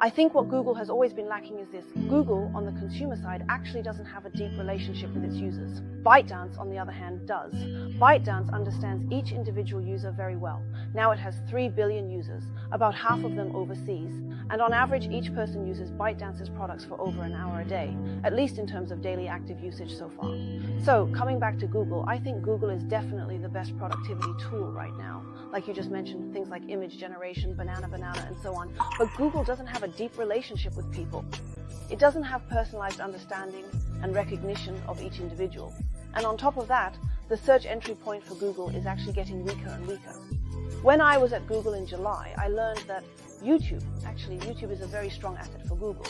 I think what Google has always been lacking is this. Google, on the consumer side, actually doesn't have a deep relationship with its users. ByteDance, on the other hand, does. ByteDance understands each individual user very well. Now it has 3 billion users, about half of them overseas, and on average, each person uses ByteDance's products for over an hour a day, at least in terms of daily active usage so far. So, coming back to Google, I think Google is definitely the best productivity tool right now. Like you just mentioned, things like image generation, banana, and so on. But Google doesn't have a deep relationship with people. It doesn't have personalized understanding and recognition of each individual. And on top of that, the search entry point for Google is actually getting weaker and weaker. When I was at Google in July, I learned that YouTube is a very strong asset for Google.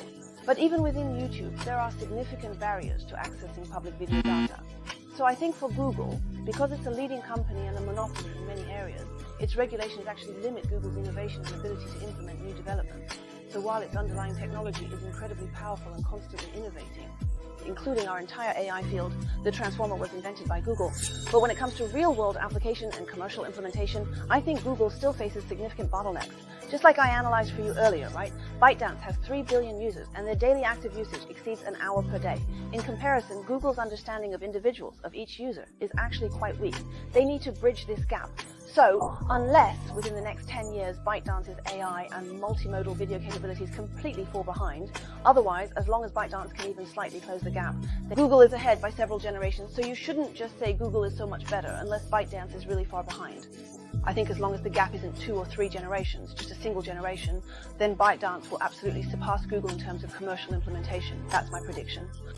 But even within YouTube, there are significant barriers to accessing public video data. So I think for Google, because it's a leading company and a monopoly in many areas, its regulations actually limit Google's innovation and ability to implement new developments. So while its underlying technology is incredibly powerful and constantly innovating, including our entire AI field, the Transformer was invented by Google. But when it comes to real-world application and commercial implementation, I think Google still faces significant bottlenecks. Just like I analyzed for you earlier, right? ByteDance has 3 billion users, and their daily active usage exceeds an hour per day. In comparison, Google's understanding of individuals, of each user, is actually quite weak. They need to bridge this gap. So, unless within the next 10 years ByteDance's AI and multimodal video capabilities completely fall behind, otherwise, as long as ByteDance can even slightly close the gap, then Google is ahead by several generations, so you shouldn't just say Google is so much better unless ByteDance is really far behind. I think as long as the gap isn't 2 or 3 generations, just a single generation, then ByteDance will absolutely surpass Google in terms of commercial implementation. That's my prediction.